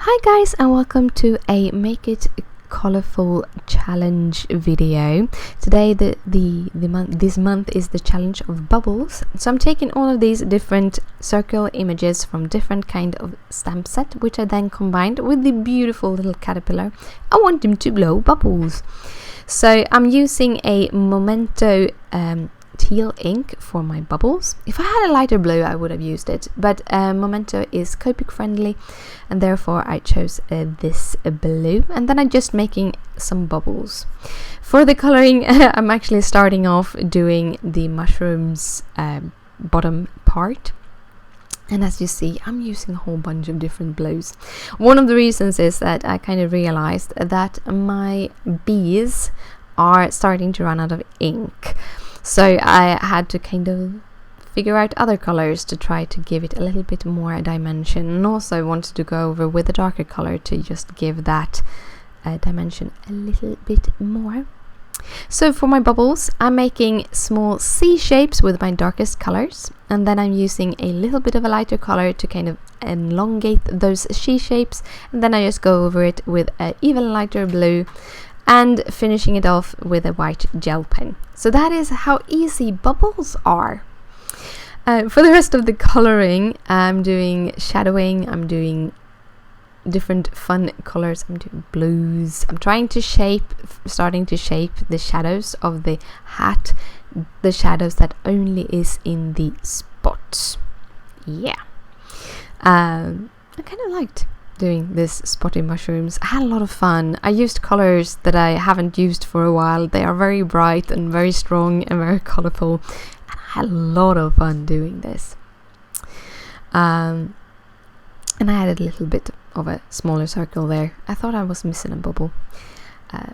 Hi guys, and welcome to a Make It Colourful challenge video. Today this month is the challenge of bubbles. So I'm taking all of these different circle images from different kind of stamp set, which I then combined with the beautiful little caterpillar. I want them to blow bubbles. So I'm using a Memento teal ink for my bubbles. If I had a lighter blue I would have used it, but Memento is Copic friendly and therefore I chose this blue, and then I'm just making some bubbles. For the coloring I'm actually starting off doing the mushrooms bottom part, and as you see I'm using a whole bunch of different blues. One of the reasons is that I kind of realized that my bees are starting to run out of ink. So I had to kind of figure out other colors to try to give it a little bit more dimension, and also wanted to go over with a darker color to just give that dimension a little bit more. So for my bubbles I'm making small C shapes with my darkest colors, and then I'm using a little bit of a lighter color to kind of elongate those C shapes, and then I just go over it with an even lighter blue and finishing it off with a white gel pen. So that is how easy bubbles are. For the rest of the coloring, I'm doing shadowing, I'm doing different fun colors, I'm doing blues. I'm trying to starting to shape the shadows of the hat, the shadows that only is in the spots. Yeah. I kind of liked doing this spotty mushrooms. I had a lot of fun. I used colors that I haven't used for a while. They are very bright and very strong and very colorful, and I had a lot of fun doing this. And I added a little bit of a smaller circle there. I thought I was missing a bubble.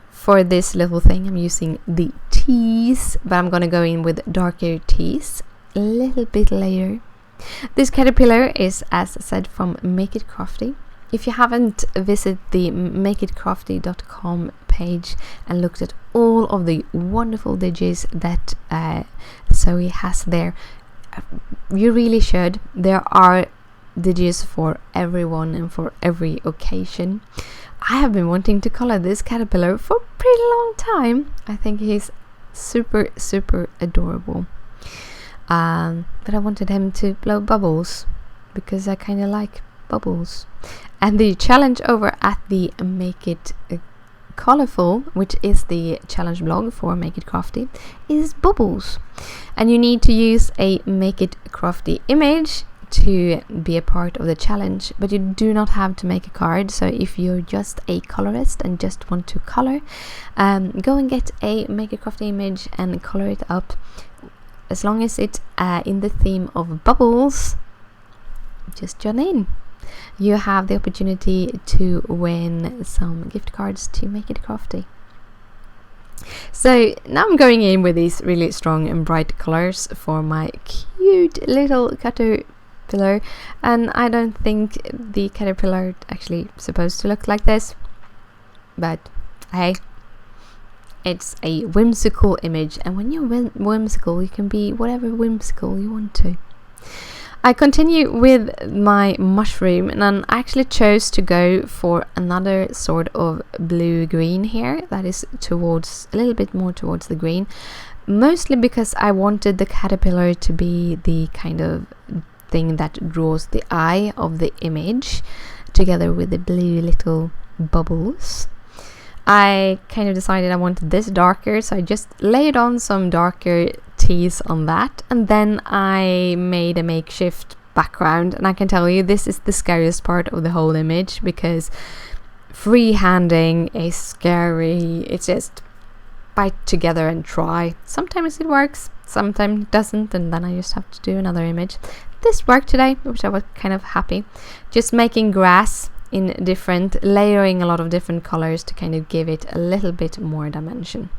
For this little thing I'm using the tees, but I'm gonna go in with darker tees a little bit later. This caterpillar is, as I said, from Make It Crafty. If you haven't visited the makeitcrafty.com page and looked at all of the wonderful digits that Zoe has there, you really should. There are digits for everyone and for every occasion. I have been wanting to color this caterpillar for a pretty long time. I think he's super adorable. But I wanted him to blow bubbles because I kind of like bubbles. And the challenge over at the Make It Colourful, which is the challenge blog for Make It Crafty, is bubbles. And you need to use a Make It Crafty image to be a part of the challenge, but you do not have to make a card. So if you're just a colorist and just want to color, go and get a Make It Crafty image and color it up. As long as it's in the theme of bubbles, just join in. You have the opportunity to win some gift cards to Make It Crafty. So now I'm going in with these really strong and bright colors for my cute little caterpillar, and I don't think the caterpillar actually supposed to look like this, but hey, it's a whimsical image, and when you're whimsical you can be whatever whimsical you want to. I continue with my mushroom, and I actually chose to go for another sort of blue-green here that is towards a little bit more towards the green, mostly because I wanted the caterpillar to be the kind of thing that draws the eye of the image together with the blue little bubbles. I kind of decided I wanted this darker, so I just laid on some darker tees on that, and then I made a makeshift background. And I can tell you this is the scariest part of the whole image, because freehanding is scary. It's just bite together and try. Sometimes it works, sometimes it doesn't, and then I just have to do another image. This worked today, which I was kind of happy. Just making grass in different, layering a lot of different colors to kind of give it a little bit more dimension.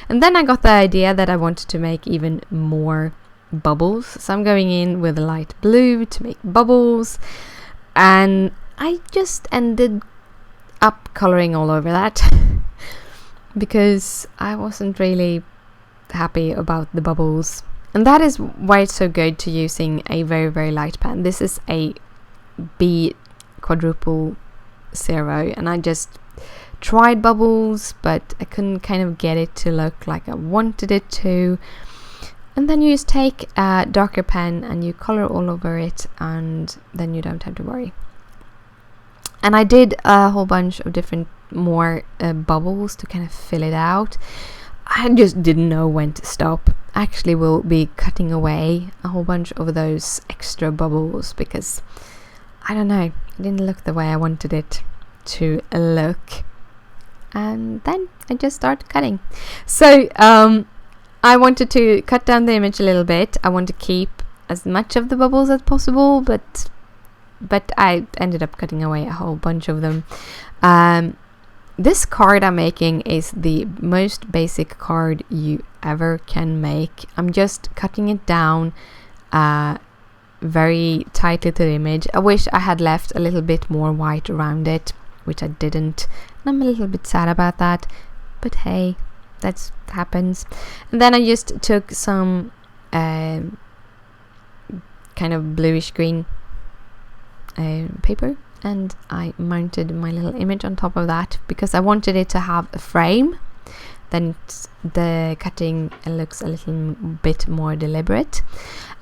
And then I got the idea that I wanted to make even more bubbles, so I'm going in with light blue to make bubbles, and I just ended up coloring all over that because I wasn't really happy about the bubbles. And that is why it's so good to using a very light pen. This is a B quadruple zero, and I just tried bubbles, but I couldn't kind of get it to look like I wanted it to. And then you just take a darker pen and you color all over it, and then you don't have to worry. And I did a whole bunch of different more bubbles to kind of fill it out. I just didn't know when to stop. I actually will be cutting away a whole bunch of those extra bubbles because I don't know, it didn't look the way I wanted it to look. And then I just started cutting. So I wanted to cut down the image a little bit. I want to keep as much of the bubbles as possible, but I ended up cutting away a whole bunch of them. This card I'm making is the most basic card you ever can make. I'm just cutting it down very tightly to the image. I wish I had left a little bit more white around it, which I didn't. And I'm a little bit sad about that, but hey, that happens. And then I just took some kind of bluish green paper, and I mounted my little image on top of that because I wanted it to have a frame. Then the cutting looks a little bit more deliberate.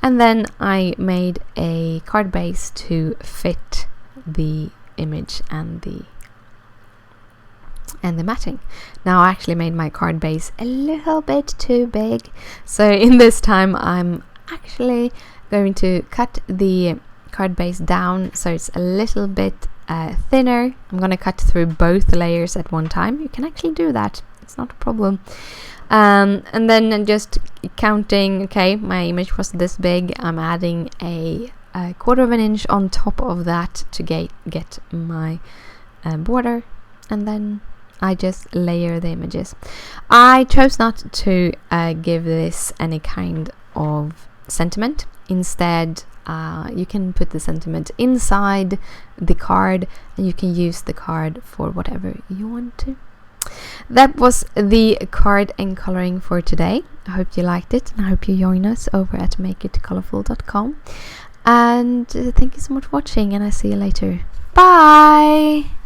And then I made a card base to fit the image and the matting. Now I actually made my card base a little bit too big, so in this time I'm actually going to cut the card base down so it's a little bit thinner. I'm gonna cut through both layers at one time. You can actually do that, it's not a problem. And then I'm just counting. Okay, my image was this big. I'm adding a 1/4 of an inch on top of that to get my border, and then I just layer the images. I chose not to give this any kind of sentiment. Instead, you can put the sentiment inside the card, and you can use the card for whatever you want to. That was the card and coloring for today. I hope you liked it, and I hope you join us over at makeitcolourful.com. And thank you so much for watching, and I'll see you later. Bye!